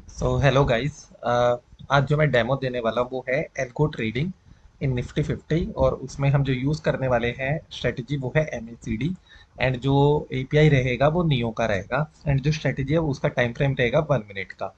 Hello guys. आज जो मैं डेमो देने वाला हूँ वो है एल्गो ट्रेडिंग इन निफ्टी 50। और उसमें हम जो यूज़ करने वाले हैं स्ट्रेटजी वो है MACD। एंड जो API रहेगा वो नियो का रहेगा। एंड जो स्ट्रेटजी है उसका टाइम फ्रेम रहेगा 1 मिनट का।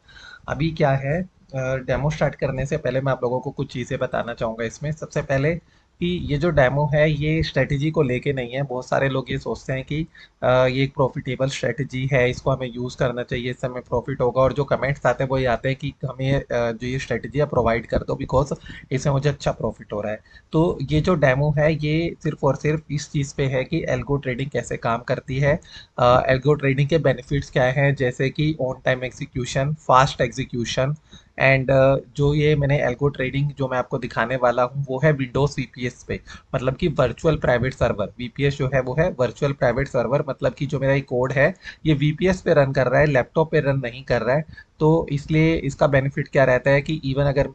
अभी क्या है, डेमो स्टार्ट करने से पहले मैं आप लोगों को कुछ चीज़ें बताना चाहूँगा। इसमें सबसे पहले कि ये जो डेमो है ये स्ट्रेटजी को लेके नहीं है। बहुत सारे लोग ये सोचते हैं कि ये एक प्रॉफिटेबल स्ट्रेटजी है, इसको हमें यूज़ करना चाहिए, इससे हमें प्रॉफिट होगा। और जो कमेंट्स आते हैं वो ये आते हैं कि हमें जो ये स्ट्रेटजी है प्रोवाइड कर दो, बिकॉज इससे मुझे अच्छा प्रॉफिट हो रहा है। तो ये जो डेमो है ये सिर्फ और सिर्फ इस चीज़ पे है कि एल्गो ट्रेडिंग कैसे काम करती है। एल्गो ट्रेडिंग के बेनिफिट्स क्या हैं, जैसे कि on time execution, fast execution. And जो ये मैंने एल्गो ट्रेडिंग जो मैं आपको दिखाने वाला हूँ वो है विंडोज VPS पे, मतलब कि वर्चुअल प्राइवेट सर्वर। VPS जो है वो है वर्चुअल प्राइवेट सर्वर, मतलब कि जो मेरा ये कोड है ये VPS पे रन कर रहा है, लैपटॉप पे रन नहीं कर रहा है। तो इसलिए इसका बेनिफिट क्या रहता है कि इवन अगर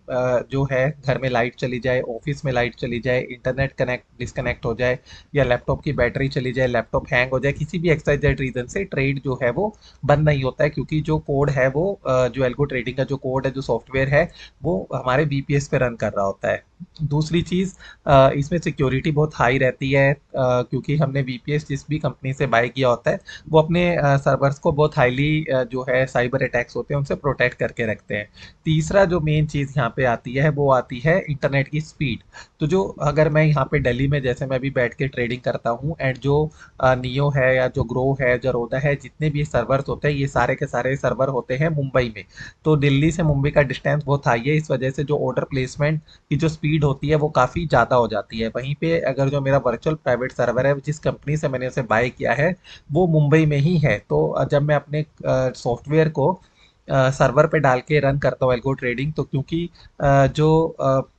जो है घर में लाइट चली जाए, ऑफिस में लाइट चली जाए, इंटरनेट कनेक्ट डिस्कनेक्ट हो जाए, या लैपटॉप की बैटरी चली जाए, लैपटॉप हैंग हो जाए, किसी भी एक्सवाइजेड रीजन से ट्रेड जो है वो बंद नहीं होता है, क्योंकि जो कोड है वो जो एल्गो ट्रेडिंग का जो कोड है, जो सॉफ्टवेयर है, वो हमारे VPS पे रन कर रहा होता है। दूसरी चीज़, इसमें सिक्योरिटी बहुत हाई रहती है, क्योंकि हमने VPS जिस भी कंपनी से बाय किया होता है वो अपने सर्वर्स को बहुत हाईली जो है साइबर अटैक्स होते हैं उनसे प्रोटेक्ट करके रखते हैं। तीसरा जो मेन चीज़ यहाँ पे आती है वो आती है इंटरनेट की स्पीड। तो जो अगर मैं यहाँ पे दिल्ली में जैसे मैं भी बैठ के ट्रेडिंग करता हूँ, एंड जो नियो है या जो ग्रो है, जरोदा है, जितने भी सर्वर्स होते हैं ये सारे के सारे सर्वर होते हैं मुंबई में। तो दिल्ली से मुंबई का डिस्टेंस बहुत हाई है, इस वजह से जो ऑर्डर प्लेसमेंट की जो स्पीड होती है वो काफ़ी ज़्यादा हो जाती है। वहीं पे अगर जो मेरा वर्चुअल प्राइवेट सर्वर है जिस कंपनी से मैंने उसे बाय किया है वो मुंबई में ही है। तो जब मैं अपने सॉफ्टवेयर को सर्वर पे डाल के रन करता हूँ एल्गो ट्रेडिंग, तो क्योंकि जो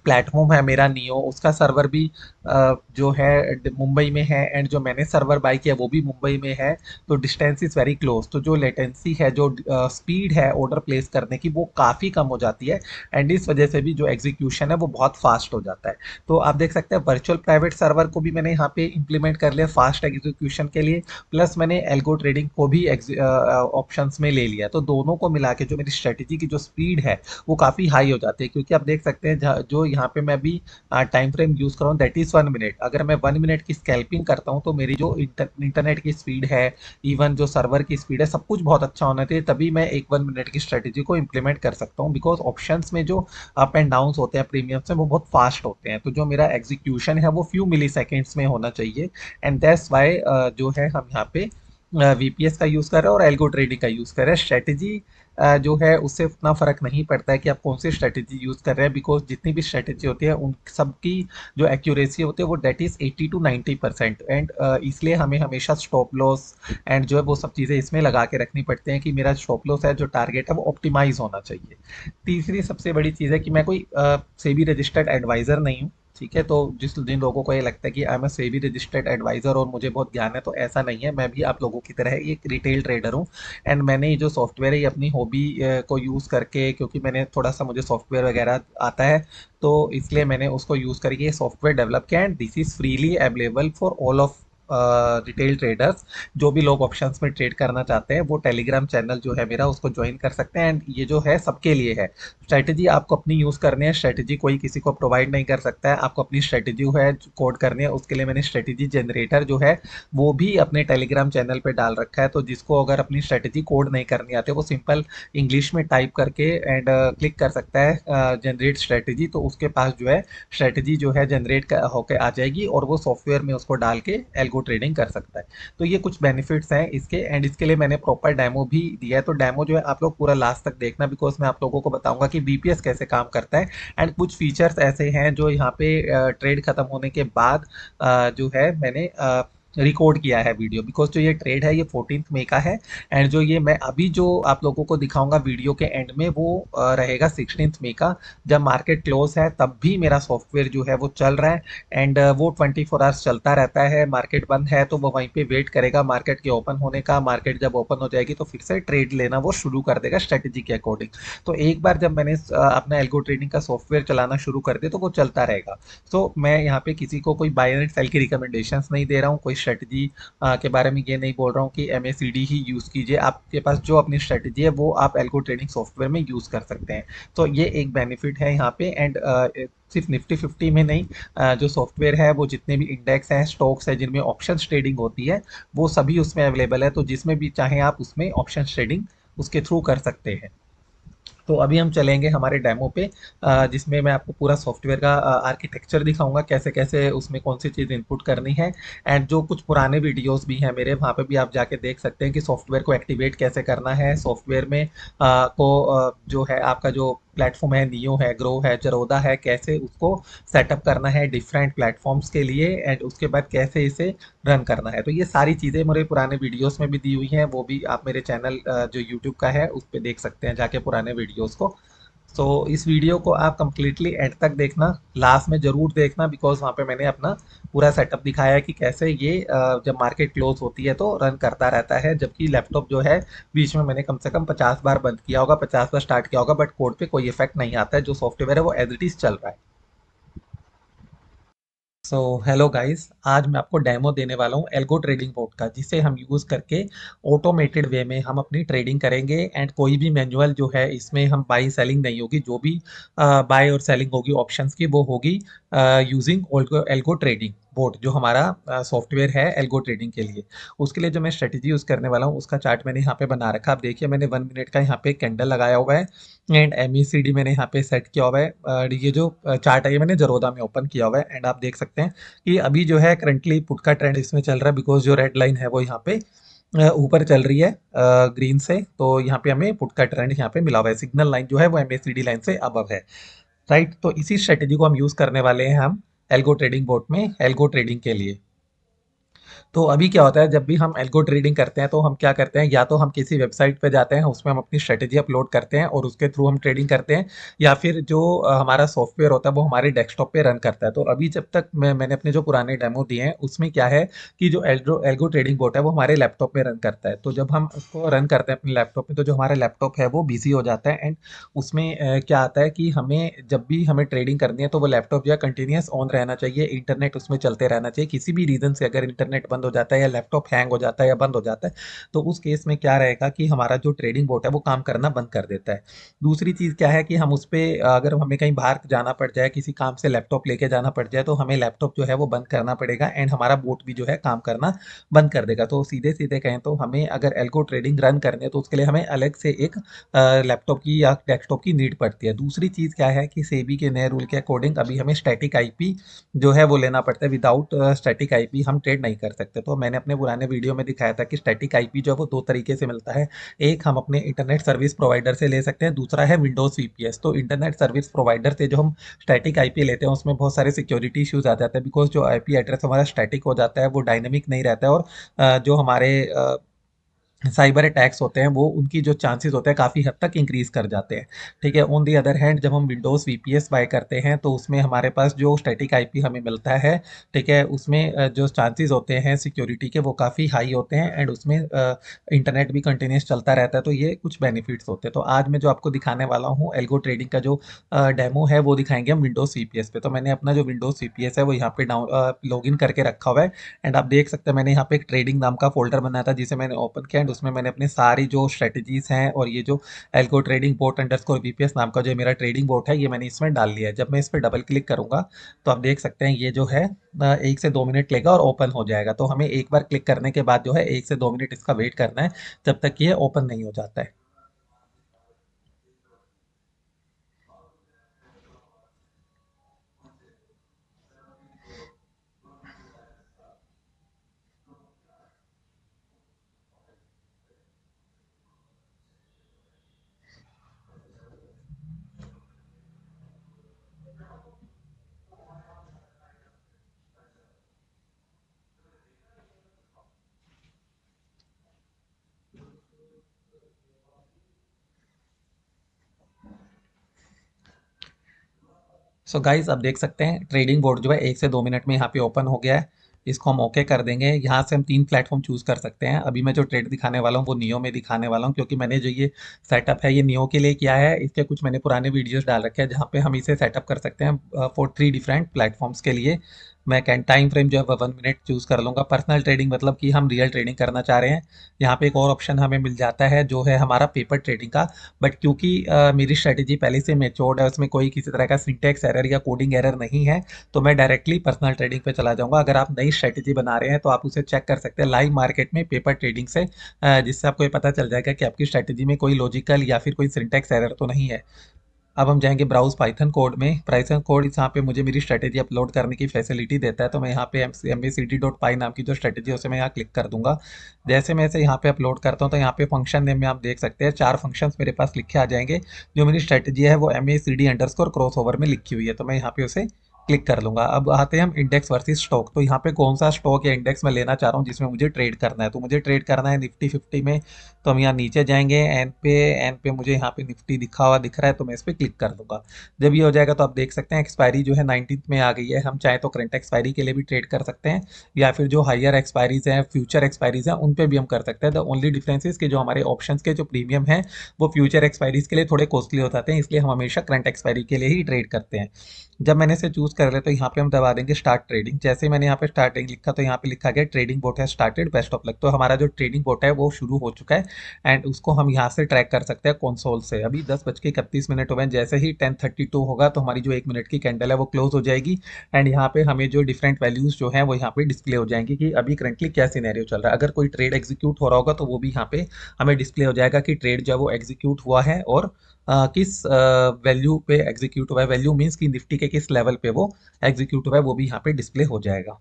प्लेटफॉर्म है मेरा नियो, उसका सर्वर भी जो है मुंबई में है, एंड जो मैंने सर्वर बाय किया वो भी मुंबई में है। तो डिस्टेंस इज़ वेरी क्लोज, तो जो लेटेंसी है, जो स्पीड है ऑर्डर प्लेस करने की, वो काफ़ी कम हो जाती है। एंड इस वजह से भी जो एग्जीक्यूशन है वो बहुत फास्ट हो जाता है। तो आप देख सकते हैं वर्चुअल प्राइवेट सर्वर को भी मैंने यहाँ पे इंप्लीमेंट कर लिया फास्ट एग्जीक्यूशन के लिए, प्लस मैंने एल्गो ट्रेडिंग को भी ऑप्शंस में ले लिया। तो दोनों को मिला के जो मेरी स्ट्रेटेजी की जो स्पीड है वो काफ़ी हाई हो जाती है, क्योंकि आप देख सकते हैं जो यहाँ पे मैं अभी टाइम फ्रेम यूज़ कर रहा हूँ दैट इज़ 1 मिनट। अगर मैं 1 मिनट की स्कैल्पिंग करता हूँ तो मेरी जो इंटरनेट की स्पीड है, इवन जो सर्वर की स्पीड है, सब कुछ बहुत अच्छा होना चाहिए, तभी मैं एक 1 मिनट की स्ट्रेटेजी को इम्प्लीमेंट कर सकता हूँ। बिकॉज ऑप्शंस में जो अप एंड डाउन होते हैं प्रीमियम्स में वो बहुत फास्ट होते हैं, तो जो मेरा एग्जीक्यूशन है वो फ्यू मिली सेकेंड्स में होना चाहिए। एंड दैट्स वाई जो है हम यहाँ पे VPS का यूज़ कर रहे हैं और एल्गो ट्रेडिंग का यूज़ कर रहे हैं। स्ट्रेटेजी जो है उससे उतना फ़र्क नहीं पड़ता है कि आप कौन सी स्ट्रेटेजी यूज़ कर रहे हैं, बिकॉज जितनी भी स्ट्रेटेजी होती है उन सबकी जो एक्यूरेसी होती है वो डेट इज़ 80 to 90%। एंड इसलिए हमें हमेशा स्टॉप लॉस एंड जो है वो सब चीज़ें इसमें लगा के रखनी पड़ती हैं कि मेरा स्टॉप लॉस है, जो टारगेट है वो ऑप्टिमाइज होना चाहिए। तीसरी सबसे बड़ी चीज़ है कि मैं कोई सेबी रजिस्टर्ड एडवाइज़र नहीं हूँ। ठीक है, तो जिन लोगों को ये लगता है कि I am a SEBI registered advisor और मुझे बहुत ज्ञान है, तो ऐसा नहीं है। मैं भी आप लोगों की तरह एक रिटेल ट्रेडर हूँ। एंड मैंने ये जो सॉफ्टवेयर है ये अपनी हॉबी को यूज़ करके, क्योंकि मैंने थोड़ा सा मुझे सॉफ्टवेयर वगैरह आता है, तो इसलिए मैंने उसको यूज़ करके ये सॉफ्टवेयर डेवलप किया। And this is freely available for all of retail traders. जो भी लोग ऑप्शंस में ट्रेड करना चाहते हैं वो टेलीग्राम चैनल जो है मेरा उसको ज्वाइन कर सकते हैं। एंड ये जो है सबके लिए है। स्ट्रेटजी आपको अपनी यूज़ करनी है, स्ट्रेटजी कोई किसी को प्रोवाइड नहीं कर सकता है। आपको अपनी स्ट्रेटजी है कोड करनी है, उसके लिए मैंने स्ट्रेटजी जनरेटर जो है वो भी अपने टेलीग्राम चैनल पे डाल रखा है। तो जिसको अगर अपनी स्ट्रेटजी कोड नहीं करनी आती वो सिंपल इंग्लिश में टाइप करके एंड क्लिक कर सकता है जनरेट स्ट्रेटजी, तो उसके पास जो है स्ट्रेटजी जो है जनरेट होकर आ जाएगी और वो सॉफ्टवेयर में उसको डाल के एल्गो ट्रेडिंग कर सकता है। तो ये कुछ बेनिफिट्स हैं इसके, एंड इसके लिए मैंने प्रॉपर डेमो भी दिया है। तो डेमो जो है आप लोग पूरा लास्ट तक देखना, बिकॉज मैं आप लोगों को बताऊंगा कि VPS कैसे काम करता है। एंड कुछ फीचर्स ऐसे हैं जो यहाँ पे ट्रेड खत्म होने के बाद जो है मैंने रिकॉर्ड किया है वीडियो, बिकॉज जो ये ट्रेड है ये 14 मई का है। एंड जो ये मैं अभी जो आप लोगों को दिखाऊंगा वीडियो के एंड में वो रहेगा 16 मई का, जब मार्केट क्लोज है तब भी मेरा सॉफ्टवेयर जो है वो चल रहा है। एंड वो 24 आवर्स चलता रहता है। मार्केट बंद है तो वो वहीं पे वेट करेगा मार्केट के ओपन होने का। मार्केट जब ओपन हो जाएगी तो फिर से ट्रेड लेना वो शुरू कर देगा स्ट्रेटेजी के अकॉर्डिंग। तो एक बार जब मैंने अपना एल्गो ट्रेडिंग का सॉफ्टवेयर चलाना शुरू कर दिया तो वो चलता रहेगा। तो मैं यहाँ पे किसी को कोई बाय एंड सेल की रिकमेंडेशंस नहीं दे रहा हूँ, कोई स्ट्रेटजी के बारे में ये नहीं बोल रहा हूँ कि MACD ही यूज़ कीजिए। आपके पास जो अपनी स्ट्रेटजी है वो आप एल्गो ट्रेडिंग सॉफ्टवेयर में यूज़ कर सकते हैं। तो ये एक बेनिफिट है यहाँ पे। एंड सिर्फ निफ्टी 50 में नहीं, जो सॉफ्टवेयर है वो जितने भी इंडेक्स हैं, स्टॉक्स है जिनमें ऑप्शन ट्रेडिंग होती है, वो सभी उसमें अवेलेबल है। तो जिसमें भी चाहें आप उसमें ऑप्शन ट्रेडिंग उसके थ्रू कर सकते हैं। तो अभी हम चलेंगे हमारे डेमो पे, जिसमें मैं आपको पूरा सॉफ्टवेयर का आर्किटेक्चर दिखाऊंगा, कैसे कैसे उसमें कौन सी चीज़ इनपुट करनी है। एंड जो कुछ पुराने वीडियोस भी हैं मेरे, वहाँ पे भी आप जाके देख सकते हैं कि सॉफ्टवेयर को एक्टिवेट कैसे करना है। सॉफ्टवेयर में जो है आपका जो प्लेटफॉर्म है, नियो है, ग्रो है, जरोदा है, कैसे उसको सेटअप करना है डिफरेंट प्लेटफॉर्म्स के लिए, एंड उसके बाद कैसे इसे रन करना है। तो ये सारी चीज़ें मेरे पुराने वीडियोस में भी दी हुई हैं, वो भी आप मेरे चैनल जो यूट्यूब का है उस पर देख सकते हैं जाके पुराने वीडियोस को। तो इस वीडियो को आप कंप्लीटली एंड तक देखना, लास्ट में ज़रूर देखना, बिकॉज वहाँ पे मैंने अपना पूरा सेटअप दिखाया है कि कैसे ये जब मार्केट क्लोज होती है तो रन करता रहता है, जबकि लैपटॉप जो है बीच में मैंने कम से कम 50 बार बंद किया होगा, 50 बार स्टार्ट किया होगा, बट कोड पे कोई इफेक्ट नहीं आता है। जो सॉफ्टवेयर है वो एज इट इज चल रहा है। सो हेलो गाइस, आज मैं आपको डेमो देने वाला हूँ एल्गो ट्रेडिंग बोर्ड का, जिसे हम यूज़ करके ऑटोमेटेड वे में हम अपनी ट्रेडिंग करेंगे। एंड कोई भी मैनुअल जो है इसमें हम बाई सेलिंग नहीं होगी, जो भी बाय और सेलिंग होगी ऑप्शंस की वो होगी यूजिंग एल्गो ट्रेडिंग बोर्ड, जो हमारा सॉफ्टवेयर है एल्गो ट्रेडिंग के लिए। उसके लिए जो मैं स्ट्रेटजी यूज़ करने वाला हूँ उसका चार्ट मैंने यहाँ पे बना रखा। आप देखिए मैंने 1 मिनट का यहाँ पे कैंडल लगाया हुआ है, एंड MACD मैंने यहाँ पे सेट किया हुआ है। ये जो चार्ट है ये मैंने जरोदा में ओपन किया हुआ है, एंड आप देख सकते हैं कि अभी जो है करंटली पुट का ट्रेंड इसमें चल रहा है, बिकॉज जो रेड लाइन है वो यहाँ पे ऊपर चल रही है ग्रीन से। तो यहाँ पे हमें पुट का ट्रेंड यहाँ पे मिला हुआ है, सिग्नल लाइन जो है वो MACD लाइन से अबव है। राइट, तो इसी स्ट्रेटेजी को हम यूज करने वाले हैं हम एल्गो ट्रेडिंग बोर्ड में एल्गो ट्रेडिंग के लिए। तो अभी क्या होता है, जब भी हम एल्गो ट्रेडिंग करते हैं तो हम क्या करते हैं, या तो हम किसी वेबसाइट पे जाते हैं, उसमें हम अपनी स्ट्रेटेजी अपलोड करते हैं और उसके थ्रू हम ट्रेडिंग करते हैं, या फिर जो हमारा सॉफ्टवेयर होता है वो हमारे डेस्कटॉप पे रन करता है। तो अभी जब तक मैंने अपने जो पुराने डेमो दिए हैं उसमें क्या है कि जो एल्गो एल्गो ट्रेडिंग बोट है वो हमारे लैपटॉप में रन करता है। तो जब हम उसको रन करते हैं अपने लैपटॉप में, तो जो हमारा लैपटॉप है वो बिजी हो जाता है। एंड उसमें क्या आता है कि हमें जब भी हमें ट्रेडिंग करनी है तो वो लैपटॉप जो है कंटिन्यूस ऑन रहना चाहिए, इंटरनेट उसमें चलते रहना चाहिए। किसी भी रीज़न से अगर इंटरनेट बंद हो जाता है या लैपटॉप हैंग हो जाता है या बंद हो जाता है, तो उस केस में क्या रहेगा कि हमारा जो ट्रेडिंग बोट है वो काम करना बंद कर देता है। दूसरी चीज़ क्या है कि हम उस पे अगर हमें कहीं बाहर जाना पड़ जाए, किसी काम से लैपटॉप लेके जाना पड़ जाए, तो हमें लैपटॉप जो है वो बंद करना पड़ेगा, एंड हमारा बोट भी जो है काम करना बंद कर देगा। तो सीधे सीधे कहें तो हमें अगर एल्गो ट्रेडिंग रन करनी है तो उसके लिए हमें अलग से एक लैपटॉप की या डेस्कटॉप की नीड पड़ती है। दूसरी चीज़ क्या है कि सेबी के नए रूल के अकॉर्डिंग अभी हमें स्टैटिक आईपी जो है वो लेना पड़ता है। विदाउट स्टैटिक आईपी हम ट्रेड नहीं कर सकते। तो मैंने अपने पुराने वीडियो में दिखाया था कि स्टैटिक आईपी जो है वो दो तरीके से मिलता है। एक हम अपने इंटरनेट सर्विस प्रोवाइडर से ले सकते हैं, दूसरा है विंडोज़ VPS। तो इंटरनेट सर्विस प्रोवाइडर से जो हम स्टैटिक आईपी लेते हैं उसमें बहुत सारे सिक्योरिटी इश्यूज आ जाते हैं, बिकॉज जो आईपी एड्रेस हमारा स्टैटिक हो जाता है वो डायनेमिक नहीं रहता है, और जो हमारे साइबर अटैक्स होते हैं वो उनकी जो चांसेस होते हैं काफ़ी हद तक इंक्रीज कर जाते हैं। ठीक है, ऑन दी अदर हैंड जब हम विंडोज़ VPS बाय करते हैं तो उसमें हमारे पास जो स्टैटिक आईपी हमें मिलता है, ठीक है, उसमें जो चांसेस होते हैं सिक्योरिटी के वो काफ़ी हाई होते हैं, एंड उसमें इंटरनेट भी कंटिन्यूस चलता रहता है। तो ये कुछ बेनिफिट्स होते हैं। तो आज मैं जो आपको दिखाने वाला हूँ एल्गो ट्रेडिंग का जो डेमो है वो दिखाएंगे हम विंडोज़ VPS पे। तो मैंने अपना जो विंडोज़ VPS है वो यहाँ पे लॉग इन करके रखा हुआ है, एंड आप देख सकते हैं मैंने यहाँ पे एक ट्रेडिंग नाम का फोल्डर बनाया था जिसे मैंने ओपन किया, एंड उसमें मैंने अपनी सारी जो स्ट्रेटजीज हैं और ये जो algo trading boat underscore VPS नाम का जो मेरा ट्रेडिंग बोट है ये मैंने इसमें डाल लिया है। जब मैं इस पर डबल क्लिक करूंगा तो आप देख सकते हैं ये जो है 1 से 2 मिनट लेगा और ओपन हो जाएगा। तो हमें एक बार क्लिक करने के बाद जो है 1 से 2 मिनट इसका वेट करना है जब तक ये ओपन नहीं हो जाता है। सो गाइज अब देख सकते हैं ट्रेडिंग बोर्ड जो है 1 से 2 मिनट में यहाँ पे ओपन हो गया है। इसको हम ओके कर देंगे। यहाँ से हम 3 प्लेटफॉर्म चूज कर सकते हैं। अभी मैं जो ट्रेड दिखाने वाला हूँ वो नियो में दिखाने वाला हूँ, क्योंकि मैंने जो ये सेटअप है ये नियो के लिए किया है। इसके कुछ मैंने पुराने वीडियोस डाल रखे हैं जहाँ पे हम इसे सेटअप कर सकते हैं फॉर 3 डिफरेंट प्लेटफॉर्म्स के लिए। मैं कैन टाइम फ्रेम जो है वो 1 मिनट चूज़ कर लूँगा। पर्सनल ट्रेडिंग मतलब कि हम रियल ट्रेडिंग करना चाह रहे हैं। यहाँ पे एक और ऑप्शन हमें मिल जाता है जो है हमारा पेपर ट्रेडिंग का। बट क्योंकि मेरी स्ट्रेटेजी पहले से मैच्योर्ड है, उसमें कोई किसी तरह का सिंटेक्स एरर या कोडिंग एरर नहीं है, तो मैं डायरेक्टली पर्सनल ट्रेडिंग पे चला जाऊँगा। अगर आप नई स्ट्रेटेजी बना रहे हैं तो आप उसे चेक कर सकते हैं लाइव मार्केट में पेपर ट्रेडिंग से, जिससे आपको ये पता चल जाएगा कि आपकी स्ट्रेटेजी में कोई लॉजिकल या फिर कोई सिंटेक्स एरर तो नहीं है। अब हम जाएंगे ब्राउज पाइथन कोड में। पाइथन कोड यहाँ पे मुझे मेरी स्ट्रेटेजी अपलोड करने की फैसिलिटी देता है, तो मैं यहाँ पे MACD.py नाम की जो स्ट्रेटेजी है उसे मैं यहाँ क्लिक कर दूंगा। जैसे मैं इसे यहाँ पे अपलोड करता हूँ तो यहाँ पे फंक्शन नेम में आप देख सकते हैं 4 फंक्शंस मेरे पास लिखे आ जाएंगे। जो मेरी स्ट्रेटेजी है वो MACD_क्रॉस ओवर में लिखी हुई है, तो मैं यहाँ पे उसे क्लिक कर लूंगा। अब आते हैं हम इंडेक्स वर्सेस स्टॉक। तो यहाँ पे कौन सा स्टॉक या इंडेक्स मैं लेना चाह रहा हूँ जिसमें मुझे ट्रेड करना है, तो मुझे ट्रेड करना है निफ्टी 50 में। तो हम यहाँ नीचे जाएंगे, एन पे मुझे यहाँ पे निफ्टी दिखा हुआ दिख रहा है, तो मैं इस पर क्लिक कर दूंगा। जब ये हो जाएगा तो आप देख सकते हैं एक्सपायरी जो है 19th में आ गई है। हम चाहे तो करंट एक्सपायरी के लिए भी ट्रेड कर सकते हैं, या फिर जो हायर एक्सपायरीज हैं, फ्यूचर एक्सपायरीज हैं, उन पे भी हम कर सकते हैं। द ओनली डिफरेंस इज कि जो हमारे ऑप्शंस के जो प्रीमियम है वो फ्यूचर एक्सपायरीज के लिए थोड़े कॉस्टली हो जाते हैं, इसलिए हम हमेशा करंट एक्सपायरी के लिए ही ट्रेड करते हैं। जब मैंने इसे चूज कर लिया तो यहाँ पे हम दबा देंगे स्टार्ट ट्रेडिंग। जैसे मैंने यहाँ पे स्टार्टिंग लिखा तो यहाँ पे लिखा गया ट्रेडिंग बोट है स्टार्टेड, बेस्ट ऑफ लक। तो हमारा जो ट्रेडिंग बोट है वो शुरू हो चुका है, एंड उसको हम यहाँ से ट्रैक कर सकते हैं कंसोल से। अभी 10:31 हुए हैं। जैसे ही 10:32 होगा तो हमारी जो 1 मिनट की कैंडल है वो क्लोज हो जाएगी, एंड यहाँ पे हमें जो डिफरेंट वैल्यूज जो है वो यहाँ पे डिस्प्ले हो जाएंगी कि अभी करंटली क्या सिनेरियो चल रहा है। अगर कोई ट्रेड एग्जीक्यूट हो रहा होगा तो वो भी यहाँ पे हमें डिस्प्ले हो जाएगा कि ट्रेड जो है वो एग्जीक्यूट हुआ है, और किस वैल्यू पे एग्जीक्यूट हुआ है। वैल्यू मीन्स कि निफ्टी के किस लेवल पे वो एग्जीक्यूट हुआ है, वो भी यहाँ पे डिस्प्ले हो जाएगा।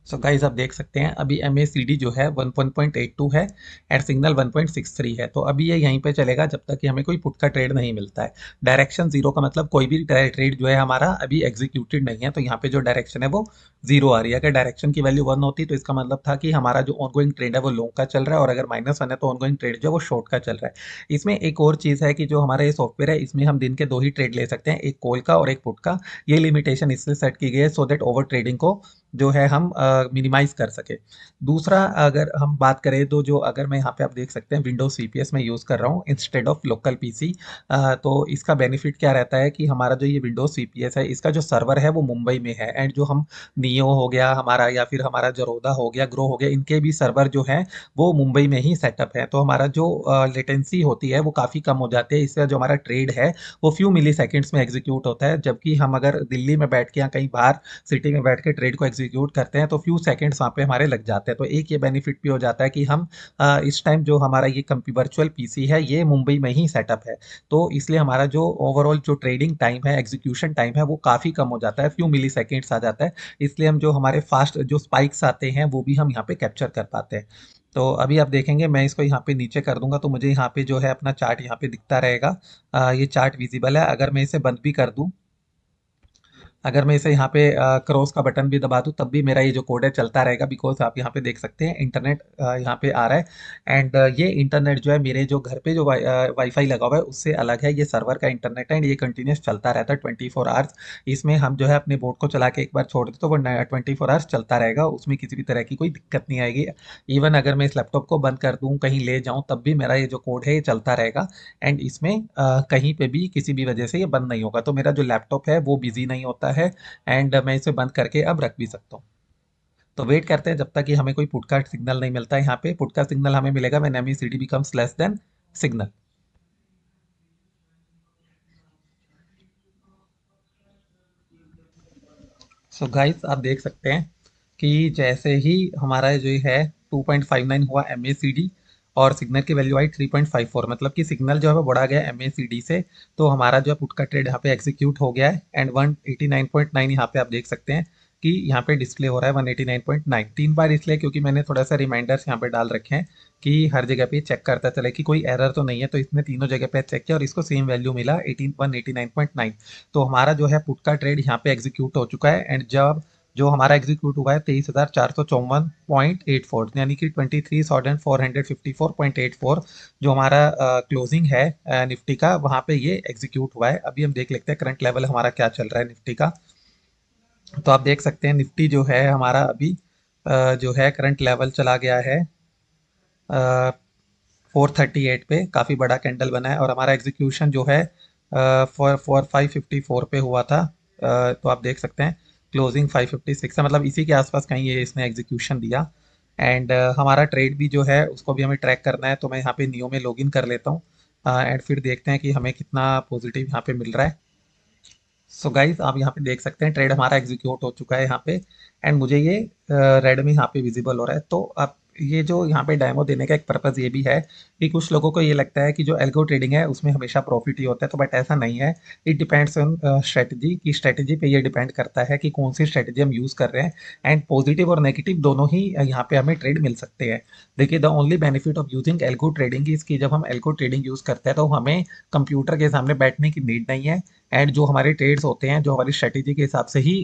सो गाइस आप देख सकते हैं अभी MACD जो है 1.82 है, एंड सिग्नल 1.63 है। तो अभी ये यहीं पे चलेगा जब तक कि हमें कोई पुट का ट्रेड नहीं मिलता है। डायरेक्शन जीरो का मतलब कोई भी ट्रेड जो है हमारा अभी एग्जीक्यूटेड नहीं है, तो यहाँ पे जो डायरेक्शन है वो जीरो आ रही है। अगर डायरेक्शन की वैल्यू 1 होती तो इसका मतलब था कि हमारा जो ऑनगोइंग ट्रेड है वो लॉन्ग का चल रहा है, और अगर -1 है तो ऑनगोइंग ट्रेड जो है वो शॉर्ट का चल रहा है। इसमें एक और चीज़ है कि जो हमारा ये सॉफ्टवेयर है इसमें हम दिन के 2 ही ट्रेड ले सकते हैं, एक कॉल का और एक पुट का। ये लिमिटेशन इसलिए सेट की गई है सो दैट ओवर ट्रेडिंग को जो है हम मिनिमाइज कर सके। दूसरा, अगर हम बात करें तो जो अगर मैं यहाँ पे आप देख सकते हैं विंडोज CPS में यूज़ कर रहा हूँ इंस्टेड ऑफ लोकल PC। तो इसका बेनिफिट क्या रहता है कि हमारा जो ये विंडोज CPS है इसका जो सर्वर है वो मुंबई में है, एंड जो हम नियो हो गया हमारा, या फिर हमारा जरोदा हो गया, ग्रो हो गया, इनके भी सर्वर जो है वो मुंबई में ही सेटअप है। तो हमारा जो लेटेंसी होती है वो काफ़ी कम हो जाती है। इससे जो हमारा ट्रेड है वो फ्यू मिली सेकेंड्स में एग्जीक्यूट होता है, जबकि हम अगर दिल्ली में बैठ के या कहीं बाहर सिटी में बैठ के ट्रेड को एग्जीक्यूट करते हैं तो फ्यू सेकंड्स वहाँ पे हमारे लग जाते हैं। तो एक ये बेनिफिट भी हो जाता है कि हम इस टाइम जो हमारा ये वर्चुअल PC है ये मुंबई में ही सेटअप है, तो इसलिए हमारा जो ओवरऑल जो ट्रेडिंग टाइम है, एग्जीक्यूशन टाइम है, वो काफ़ी कम हो जाता है, फ्यू मिली सेकेंड्स आ जाता है। इसलिए हम जो हमारे फास्ट जो स्पाइक्स आते हैं वो भी हम यहाँ पे कैप्चर कर पाते हैं। तो अभी आप देखेंगे मैं इसको यहाँ पे नीचे कर दूंगा तो मुझे यहाँ पे जो है अपना चार्ट यहाँ पे दिखता रहेगा। ये चार्ट विजिबल है। अगर मैं इसे बंद भी कर दूं, अगर मैं इसे यहाँ पे क्रॉस का बटन भी दबा दूँ तब भी मेरा ये जो कोड है चलता रहेगा, बिकॉज आप यहाँ पे देख सकते हैं इंटरनेट यहाँ पे आ रहा है। एंड ये इंटरनेट जो है मेरे जो घर पे जो वाईफाई लगा हुआ है उससे अलग है, ये सर्वर का इंटरनेट है, एंड ये कंटिन्यूस चलता रहता है 24 आवर्स। इसमें हम जो है अपने बोर्ड को चला के एक बार छोड़ दें तो वो 24 आवर्स चलता रहेगा, उसमें किसी भी तरह की कोई दिक्कत नहीं आएगी। इवन अगर मैं इस लैपटॉप को बंद कर दूँ कहीं ले जाऊँ तब भी मेरा ये जो कोड है ये चलता रहेगा, एंड इसमें कहीं पे भी किसी भी वजह से ये बंद नहीं होगा। तो मेरा जो लैपटॉप है वो बिजी नहीं होता है, एंड मैं इसे बंद करके अब रख भी सकता हूँ। तो वेट करते हैं जब तक कि हमें कोई पुट का सिग्नल नहीं मिलता है। यहाँ पे पुट का सिग्नल हमें मिलेगा when MACD becomes less than signal. So guys आप देख सकते हैं कि जैसे ही हमारा जो है 2.59 हुआ MACD, और सिग्नल की वैल्यू आई 3.54, मतलब कि सिग्नल जो है वो बढ़ा गया MACD से, तो हमारा जो है पुट का ट्रेड यहाँ पे एग्जीक्यूट हो गया है। एंड 189.9 यहाँ पे आप देख सकते हैं कि यहाँ पे डिस्प्ले हो रहा है 189.9। 3 बार इसलिए क्योंकि मैंने थोड़ा सा रिमाइंडर्स यहाँ पे डाल रखे हैं कि हर जगह पे चेक करता चले कि कोई एरर तो नहीं है। तो इसने तीनों जगह पे चेक किया और इसको सेम वैल्यू मिला 189.9। तो हमारा जो है पुट का ट्रेड यहाँ पे एग्जीक्यूट हो चुका है। एंड जब जो हमारा एग्जीक्यूट हुआ है 23,454.84, यानी कि 23,454.84 जो हमारा क्लोजिंग है निफ्टी का, वहां पे ये एग्जीक्यूट हुआ है। अभी हम देख लेते हैं करंट लेवल हमारा क्या चल रहा है निफ्टी का। तो आप देख सकते हैं निफ्टी जो है हमारा अभी जो है करंट लेवल चला गया है 438 पे। काफ़ी बड़ा कैंडल बना है और हमारा एग्जीक्यूशन जो है फॉर फॉर 554 पे हुआ था। तो आप देख सकते हैं क्लोजिंग 556 है, मतलब इसी के आसपास कहीं ये इसने एग्जीक्यूशन दिया। एंड हमारा ट्रेड भी जो है उसको भी हमें ट्रैक करना है, तो मैं यहाँ पे नियो में लॉगिन कर लेता हूँ। एंड फिर देखते हैं कि हमें कितना पॉजिटिव यहाँ पे मिल रहा है। सो गाइज आप यहाँ पे देख सकते हैं ट्रेड हमारा एग्जीक्यूट हो चुका है यहाँ पे। एंड मुझे ये रेड में यहाँ पे विजिबल हो रहा है। तो अब ये जो यहाँ पे डेमो देने का एक पर्पज़ ये भी है कि कुछ लोगों को ये लगता है कि जो एल्गो ट्रेडिंग है उसमें हमेशा प्रॉफिट ही होता है, तो बट ऐसा नहीं है। इट डिपेंड्स ऑन स्ट्रेटजी, की स्ट्रेटजी पे ये डिपेंड करता है कि कौन सी स्ट्रेटजी हम यूज़ कर रहे हैं। एंड पॉजिटिव और नेगेटिव दोनों ही यहाँ पे हमें ट्रेड मिल सकते हैं। देखिए the only benefit of using algo trading is कि जब हम एल्गो ट्रेडिंग यूज़ करते हैं तो हमें कंप्यूटर के सामने बैठने की नीड नहीं है। एंड जो हमारे ट्रेड्स होते हैं जो हमारी स्ट्रेटेजी के हिसाब से ही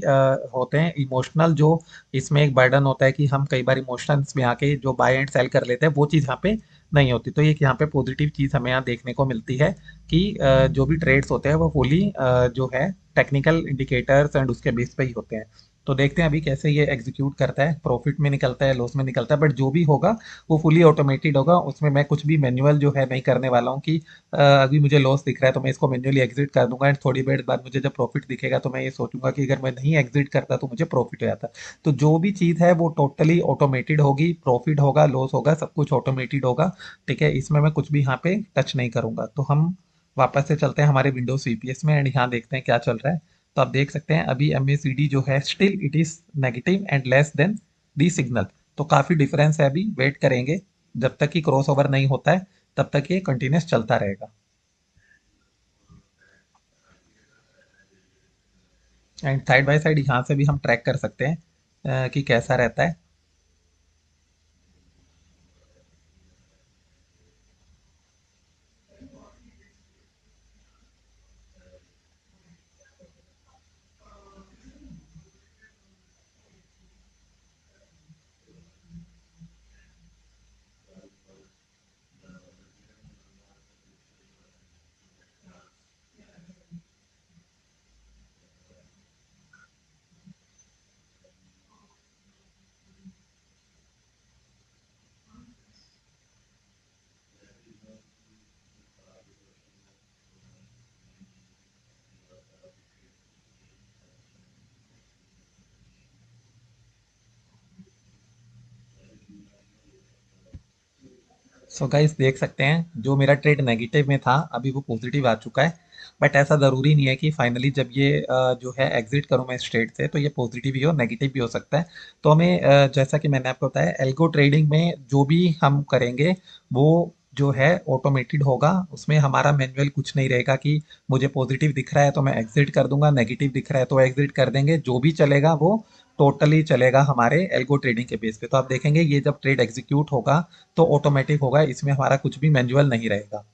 होते हैं। इमोशनल जो इसमें एक बर्डन होता है कि हम कई बार इमोशंस में आके जो बाय एंड सेल कर लेते हैं, वो चीज़ यहाँ पे नहीं होती। तो ये यहाँ पे पॉजिटिव चीज़ हमें यहाँ देखने को मिलती है कि जो भी ट्रेड्स होते हैं वो फुली जो है टेक्निकल इंडिकेटर्स एंड उसके बेस पे ही होते हैं। तो देखते हैं अभी कैसे ये एग्जीक्यूट करता है, प्रॉफिट में निकलता है लॉस में निकलता है, बट जो भी होगा वो फुली ऑटोमेटेड होगा। उसमें मैं कुछ भी मैनुअल जो है नहीं करने वाला हूँ कि अभी मुझे लॉस दिख रहा है तो मैं इसको मैन्युअली एग्जिट कर दूंगा। एंड थोड़ी देर बाद मुझे जब प्रॉफिट दिखेगा तो मैं ये सोचूंगा कि अगर मैं नहीं एग्जिट करता तो मुझे प्रॉफिट हो जाता। तो जो भी चीज़ है वो टोटली ऑटोमेटेड होगी, प्रॉफिट होगा लॉस होगा सब कुछ ऑटोमेटेड होगा। ठीक है, इसमें मैं कुछ भी यहाँ पे टच नहीं करूंगा। तो हम वापस से चलते हैं हमारे विंडोज वीपीएस में एंड यहाँ देखते हैं क्या चल रहा है। तो आप देख सकते हैं अभी एमएसीडी जो है still it is negative and less than the signal. तो काफ़ी डिफरेंस है, अभी वेट करेंगे जब तक कि क्रॉस ओवर नहीं होता है तब तक ये कंटिन्यूस चलता रहेगा। एंड साइड बाय साइड यहाँ से भी हम ट्रैक कर सकते हैं कि कैसा रहता है। सो गाइस देख सकते हैं जो मेरा ट्रेड नेगेटिव में था अभी वो पॉजिटिव आ चुका है। बट ऐसा ज़रूरी नहीं है कि फाइनली जब ये जो है एग्जिट करूँ मैं इस ट्रेड से तो ये पॉजिटिव भी हो नेगेटिव भी हो सकता है। तो हमें जैसा कि मैंने आपको बताया एल्गो ट्रेडिंग में जो भी हम करेंगे वो जो है ऑटोमेटेड होगा। उसमें हमारा मैनुअल कुछ नहीं रहेगा कि मुझे पॉजिटिव दिख रहा है तो मैं एग्जिट कर दूंगा, नेगेटिव दिख रहा है तो एग्जिट कर देंगे। जो भी चलेगा वो टोटली चलेगा हमारे एल्गो ट्रेडिंग के बेस पे। तो आप देखेंगे ये जब ट्रेड एग्जीक्यूट होगा तो ऑटोमेटिक होगा, इसमें हमारा कुछ भी मैनुअल नहीं रहेगा।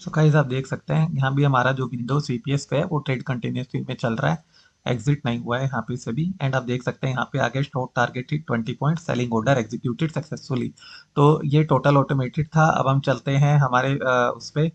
सो गाइस आप देख सकते हैं यहाँ भी हमारा जो विंडोज सीपीएस पे है वो ट्रेड कंटिन्यूसली में चल रहा है, एग्जिट नहीं हुआ है यहाँ पे से भी। एंड आप देख सकते हैं यहाँ पे आगे short target hit 20 point, selling order executed successfully. तो ये टोटल ऑटोमेटेड था। अब हम चलते हैं हमारे उस पे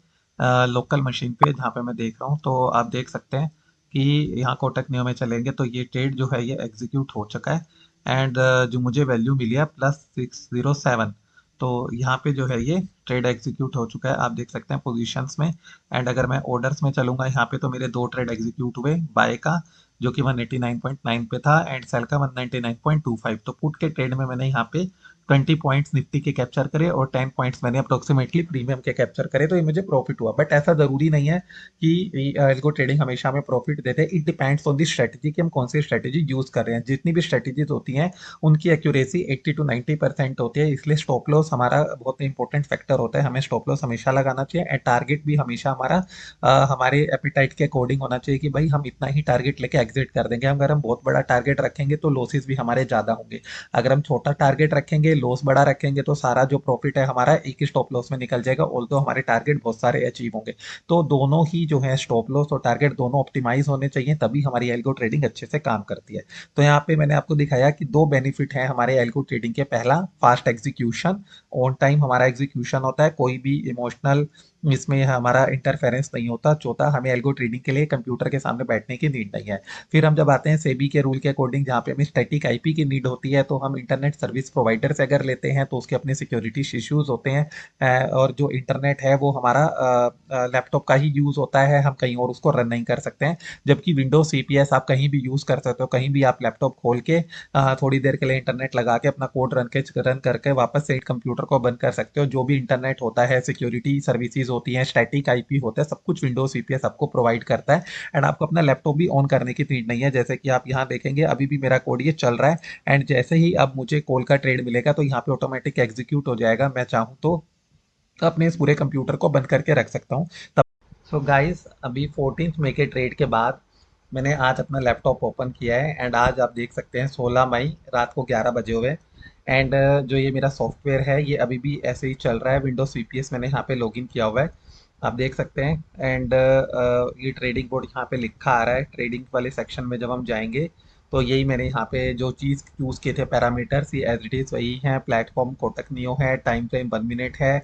लोकल मशीन पे जहाँ पे मैं देख रहा हूँ। तो आप देख सकते हैं कि यहाँ कोटक नियो में चलेंगे तो ये ट्रेड जो है ये एग्जीक्यूट हो चुका है। एंड जो मुझे वैल्यू मिली है +607, तो यहाँ पे जो है ये ट्रेड एग्जीक्यूट हो चुका है, आप देख सकते हैं पोजीशंस में। एंड अगर मैं ऑर्डर्स में चलूंगा यहाँ पे तो मेरे दो ट्रेड एग्जीक्यूट हुए, बाय का जो कि 189.9 पे था एंड सेल का 199.25। तो पुट के ट्रेड में मैंने यहाँ पे 20 पॉइंट्स निफ्टी के कैप्चर करे और 10 पॉइंट्स मैंने अप्रोक्सीमेटली प्रीमियम के कैप्चर करे, तो ये मुझे प्रॉफिट हुआ। बट ऐसा जरूरी नहीं है कि एल्गो ट्रेडिंग हमेशा हमें प्रॉफिट देते हैं। It depends on the strategy कि हम कौन सी स्ट्रेटेजी यूज कर रहे हैं। जितनी भी स्ट्रेटेजीज होती हैं उनकी एक्यूरेसी 80 to 90% होती है, इसलिए स्टॉप लॉस हमारा बहुत इंपॉर्टेंट फैक्टर होता है। हमें स्टॉप लॉस हमेशा लगाना चाहिए एंड टारगेट भी हमेशा हमारा हमारे एपिटाइट के अकॉर्डिंग होना चाहिए कि भाई हम इतना ही टारगेट लेके एग्जिट कर देंगे। अगर हम बहुत बड़ा टारगेट रखेंगे तो लॉसेस भी हमारे ज़्यादा होंगे। अगर हम छोटा टारगेट रखेंगे, लॉस बड़ा रखेंगे, तो सारा जो प्रॉफिट है हमारा एक ही स्टॉप लॉस में निकल जाएगा, ऑल्दो हमारे टारगेट बहुत सारे अचीव होंगे। तो दोनों ही जो है स्टॉप लॉस और टारगेट दोनों ऑप्टिमाइज होने चाहिए, तभी हमारी एल्गो ट्रेडिंग अच्छे से काम करती है। तो यहाँ पे मैंने आपको दिखाया कि दो बेनिफिट हैं हमारे एल्गो ट्रेडिंग के। पहला, फास्ट एग्जीक्यूशन, ऑन टाइम हमारा एग्जीक्यूशन होता है, कोई भी इमोशनल इसमें हमारा इंटरफेरेंस नहीं होता। चौथा, हमें एल्गो ट्रेडिंग के लिए कंप्यूटर के सामने बैठने की नीड नहीं है। फिर हम जब आते हैं सेबी के रूल के अकॉर्डिंग, जहाँ पे हमें स्टैटिक आईपी की नीड होती है, तो हम इंटरनेट सर्विस प्रोवाइडर से अगर लेते हैं तो उसके अपने सिक्योरिटी इश्यूज होते हैं। और जो इंटरनेट है वो हमारा लैपटॉप का ही यूज होता है, हम कहीं और उसको रन नहीं कर सकते हैं। जबकि विंडोज सीपीएस आप कहीं भी यूज कर सकते हो, कहीं भी आप लैपटॉप खोल के थोड़ी देर के लिए इंटरनेट लगा के अपना कोड रन करके वापस से कंप्यूटर को बंद कर सकते हो। जो भी इंटरनेट होता है, सिक्योरिटी सर्विसेज होती हैं, स्टैटिक आईपी होता है, सब कुछ विंडोज सीपीएस आपको प्रोवाइड करता है। एंड आपको अपना लैपटॉप भी ऑन करने की नीड नहीं है। जैसे कि आप यहाँ देखेंगे अभी भी मेरा कोड ये चल रहा है एंड जैसे ही अब मुझे कॉल का ट्रेड मिलेगा तो यहाँ पे ऑटोमेटिक एग्जीक्यूट हो जाएगा। मैं चाहूँ तो अपने इस पूरे कंप्यूटर को बंद करके रख सकता हूँ। सो गाइस अभी 14 मई के ट्रेड के बाद मैंने आज अपना लैपटॉप ओपन किया है एंड आज आप देख सकते हैं 16 मई रात को 11 बजे हुए। एंड जो ये मेरा सॉफ्टवेयर है ये अभी भी ऐसे ही चल रहा है, विंडोज सीपीएस मैंने यहाँ पे लॉगिन किया हुआ है, आप देख सकते हैं। एंड ये ट्रेडिंग बोर्ड यहाँ पे लिखा आ रहा है। ट्रेडिंग वाले सेक्शन में जब हम जाएंगे तो यही मैंने यहाँ पे जो चीज़ चूज़ किए थे पैरामीटर्स, ये एज इट इज़ वही हैं। प्लेटफॉर्म कोटक नियो है, टाइम फ्रेम 1 मिनट है,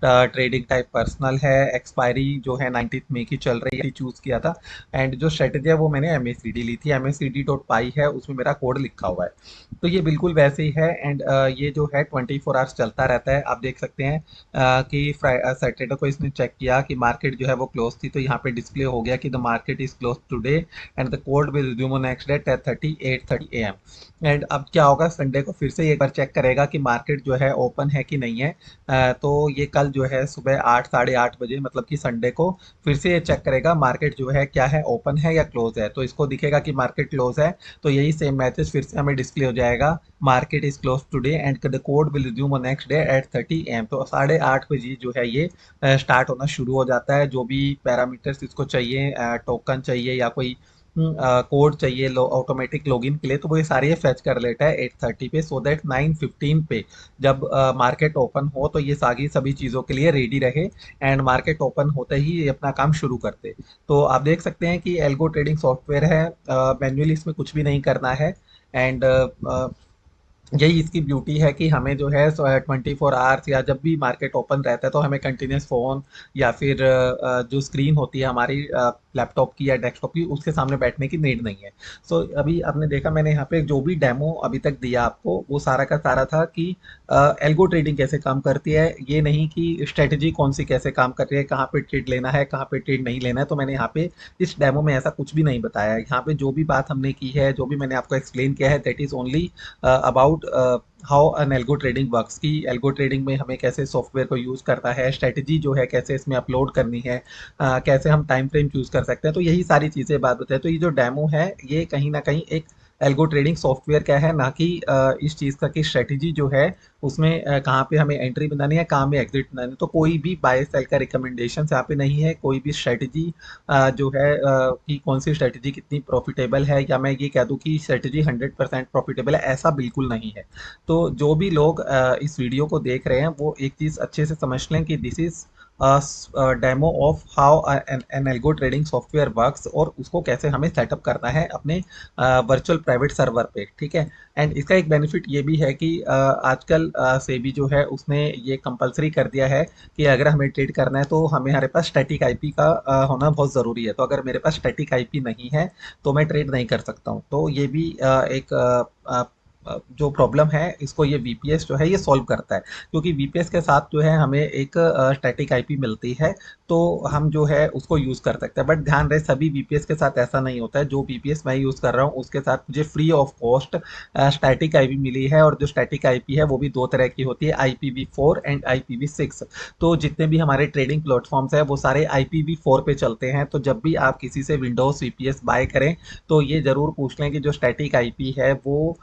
ट्रेडिंग टाइप पर्सनल है, एक्सपायरी जो है 19 मई की चल रही है, चूज़ किया था। एंड जो स्ट्रेटेजी है वो मैंने एम एस सी डी ली थी, MACD.py है, उसमें मेरा कोड लिखा हुआ है। तो ये बिल्कुल वैसे ही है। एंड ये जो है 24 आवर्स चलता रहता है, आप देख सकते हैं कि सैटरडे को इसने चेक किया कि मार्केट जो है वो क्लोज थी, तो यहाँ पे डिस्प्ले हो गया कि the market is close today and the code will resume on next day 10:30 AM। And अब क्या होगा, संडे को फिर से एक बार चेक करेगा कि मार्केट जो है ओपन है कि नहीं है। तो ये कल जो है सुबह 8 साढ़े 8 बजे, मतलब कि संडे को फिर से ये चेक करेगा मार्केट जो है क्या है, ओपन है या क्लोज है। तो इसको दिखेगा कि मार्केट क्लोज है, तो यही सेम मैसेज फिर से हमें डिस्प्ले हो जाएगा, market is close today and the code will resume on next day at 30 AM। तो 8:30 बजे जो है ये स्टार्ट होना शुरू हो जाता है। जो भी पैरामीटर्स इसको चाहिए, टोकन चाहिए या कोई कोड चाहिए ऑटोमेटिक लॉगिन के लिए, तो वो ये सारे फेच कर लेता है 8:30 पे, सो दैट 9:15 पे जब मार्केट ओपन हो तो ये सारी सभी चीज़ों के लिए रेडी रहे एंड मार्केट ओपन होते ही ये अपना काम शुरू करते। तो आप देख सकते हैं कि एल्गो ट्रेडिंग सॉफ्टवेयर है, मैन्युअली इसमें कुछ भी नहीं करना है। एंड यही इसकी ब्यूटी है कि हमें जो है 24 आवर्स या जब भी मार्केट ओपन रहता है तो हमें कंटिन्यूस फ़ोन या फिर जो स्क्रीन होती है हमारी लैपटॉप की या डेस्कटॉप की, उसके सामने बैठने की नीड नहीं है। सो अभी आपने देखा मैंने यहाँ पे जो भी डेमो अभी तक दिया आपको, वो सारा का सारा था कि एल्गो ट्रेडिंग कैसे काम करती है, ये नहीं कि स्ट्रेटजी कौन सी कैसे काम कर रही है, कहाँ पे ट्रेड लेना है, कहाँ पे ट्रेड नहीं लेना है। तो मैंने यहाँ पे इस डेमो में ऐसा कुछ भी नहीं बताया है। यहाँ पे जो भी बात हमने की है, जो भी मैंने आपको एक्सप्लेन किया है, that is only about how an algo trading works, की एल्गो ट्रेडिंग में हमें कैसे सॉफ्टवेयर को यूज़ करना है, स्ट्रेटजी जो है कैसे इसमें अपलोड करनी है, कैसे हम टाइम फ्रेम चूज़ कर सकते हैं। तो यही सारी चीज़ें बात बताए। तो ये जो डेमो है ये कहीं ना कहीं एक एल्गो ट्रेडिंग सॉफ्टवेयर क्या है, ना कि इस चीज़ का कि स्ट्रेटेजी जो है उसमें कहाँ पे हमें एंट्री बनानी है, कहाँ में एग्जिट बनानी है। तो कोई भी बाय सेल का रिकमेंडेशन यहाँ पे नहीं है, कोई भी स्ट्रेटेजी जो है कि कौन सी स्ट्रेटेजी कितनी प्रॉफिटेबल है, या मैं ये कह दूं कि स्ट्रेटेजी 100% प्रॉफिटेबल है, ऐसा बिल्कुल नहीं है। तो जो भी लोग इस वीडियो को देख रहे हैं वो एक चीज़ अच्छे से समझ लें कि this is demo of how an algo trading software works, और उसको कैसे हमें सेटअप करना है अपने वर्चुअल प्राइवेट सर्वर पे, ठीक है। एंड इसका एक बेनिफिट ये भी है कि आजकल सेबी जो है उसने ये कंपलसरी कर दिया है कि अगर हमें ट्रेड करना है तो हमारे पास स्टैटिक आईपी का होना बहुत ज़रूरी है। तो अगर मेरे पास स्टैटिक आईपी नहीं है तो मैं ट्रेड नहीं कर सकता हूँ। तो ये भी एक जो प्रॉब्लम है इसको ये वीपीएस जो है ये सॉल्व करता है, क्योंकि वीपीएस के साथ जो है हमें एक स्टैटिक आईपी मिलती है, तो हम जो है उसको यूज़ कर सकते हैं। बट ध्यान रहे सभी वीपीएस के साथ ऐसा नहीं होता है। जो वीपीएस मैं यूज़ कर रहा हूँ उसके साथ मुझे free of cost static IP मिली है, और जो स्टैटिक आईपी है वो भी दो तरह की होती है, IPv4 एंड IPv6। तो जितने भी हमारे ट्रेडिंग प्लेटफॉर्म्स हैं वो सारे IPv4 पे चलते हैं। तो जब भी आप किसी से विंडोज वीपीएस बाय करें तो ये जरूर पूछ लें कि जो स्टैटिक आईपी है वो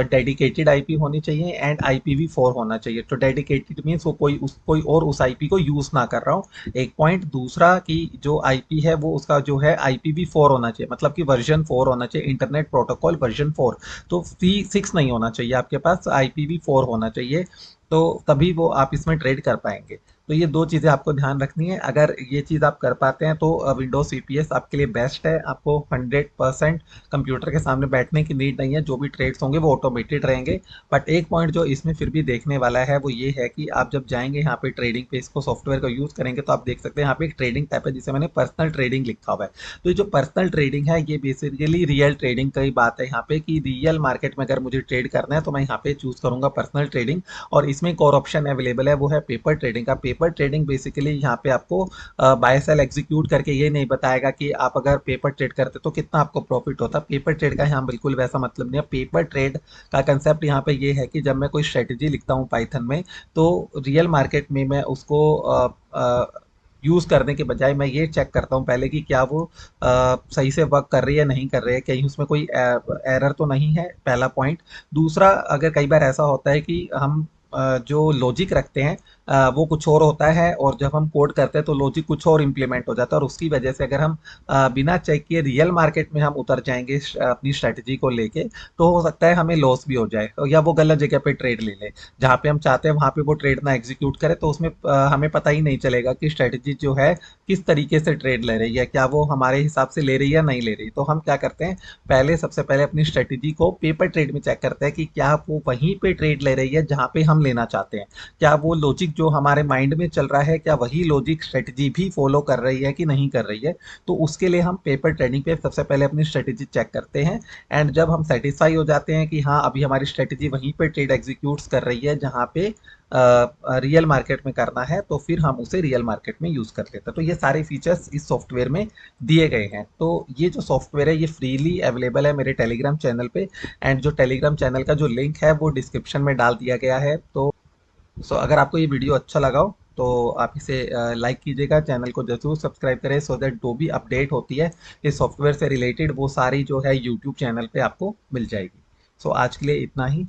डेडिकेटेड आईपी होनी चाहिए एंड IPv4 होना चाहिए। तो डेडिकेटेड मीन्स वो कोई और उस आईपी को यूज ना कर रहा हो, एक पॉइंट। दूसरा कि जो आईपी है वो उसका जो है IPv4 होना चाहिए, मतलब कि वर्जन 4 होना चाहिए, इंटरनेट प्रोटोकॉल वर्जन 4। तो C6 नहीं होना चाहिए आपके पास, IPv4 होना चाहिए। तो तभी वो आप इसमें ट्रेड कर पाएंगे। तो ये दो चीज़ें आपको ध्यान रखनी है। अगर ये चीज़ आप कर पाते हैं तो विंडोज सीपीएस आपके लिए बेस्ट है। आपको 100% कंप्यूटर के सामने बैठने की नीड नहीं है, जो भी ट्रेड्स होंगे वो ऑटोमेटेड रहेंगे। बट एक पॉइंट जो इसमें फिर भी देखने वाला है वो ये है कि आप जब जाएंगे यहाँ पे ट्रेडिंग पे, इसको सॉफ्टवेयर का यूज़ करेंगे, तो आप देख सकते हैं यहाँ पे एक ट्रेडिंग टैब है जिसे मैंने पर्सनल ट्रेडिंग लिखा हुआ है। तो ये जो पर्सनल ट्रेडिंग है ये बेसिकली रियल ट्रेडिंग की बात है यहाँ पे, कि रियल मार्केट में अगर मुझे ट्रेड करना है तो मैं यहाँ पे चूज करूंगा पर्सनल ट्रेडिंग। और इसमें एक और ऑप्शन अवेलेबल है, वो है पेपर ट्रेडिंग का। पेपर ट्रेडिंग बेसिकली यहाँ पे आपको बाय सेल एग्जीक्यूट करके ये नहीं बताएगा कि आप अगर पेपर ट्रेड करते तो कितना आपको प्रॉफिट होता। पेपर ट्रेड का यहाँ बिल्कुल वैसा मतलब नहीं है। पेपर ट्रेड का कंसेप्ट यहाँ पे ये है कि जब मैं कोई स्ट्रेटेजी लिखता हूँ पाइथन में, तो रियल मार्केट में मैं उसको यूज करने के बजाय मैं ये चेक करता हूँ पहले कि क्या वो सही से वर्क कर रही है नहीं कर रही है, कहीं उसमें कोई एरर तो नहीं है, पहला पॉइंट। दूसरा, अगर कई बार ऐसा होता है कि हम जो लॉजिक रखते हैं वो कुछ और होता है, और जब हम कोड करते हैं तो लॉजिक कुछ और इम्प्लीमेंट हो जाता है, और उसकी वजह से अगर हम बिना चेक किए रियल मार्केट में हम उतर जाएंगे अपनी स्ट्रेटजी को लेके, तो हो सकता है हमें लॉस भी हो जाए, या वो गलत जगह पे ट्रेड ले ले। जहाँ पे हम चाहते हैं वहां पे वो ट्रेड ना एग्जीक्यूट करे, तो उसमें हमें पता ही नहीं चलेगा कि स्ट्रेटजी जो है किस तरीके से ट्रेड ले रही है, क्या वो हमारे हिसाब से ले रही है या नहीं ले रही। तो हम क्या करते हैं, पहले सबसे पहले अपनी स्ट्रेटजी को पेपर ट्रेड में चेक करते हैं कि क्या वो वहीं पे ट्रेड ले रही है जहाँ पे हम लेना चाहते हैं। क्या वो लॉजिक जो हमारे माइंड में चल रहा है, क्या वही लॉजिक स्ट्रेटजी भी फॉलो कर रही है कि नहीं कर रही है। तो उसके लिए हम पेपर ट्रेडिंग पे सबसे पहले अपनी स्ट्रेटजी चेक करते हैं। एंड जब हम सेटिस्फाई हो जाते हैं कि हाँ अभी हमारी स्ट्रेटजी वहीं पे ट्रेड एग्जीक्यूट्स कर रही है जहाँ पे रियल मार्केट में करना है, तो फिर हम उसे रियल मार्केट में यूज कर लेते हैं। तो ये सारे फीचर्स इस सॉफ्टवेयर में दिए गए हैं। तो ये जो सॉफ्टवेयर है ये फ्रीली अवेलेबल है मेरे टेलीग्राम चैनल पे। एंड जो टेलीग्राम चैनल का जो लिंक है वो डिस्क्रिप्शन में डाल दिया गया है। तो अगर आपको ये वीडियो अच्छा लगा हो तो आप इसे लाइक कीजिएगा, चैनल को जरूर सब्सक्राइब करें, सो दैट जो भी अपडेट होती है इस सॉफ्टवेयर से रिलेटेड वो सारी जो है यूट्यूब चैनल पे आपको मिल जाएगी। आज के लिए इतना ही।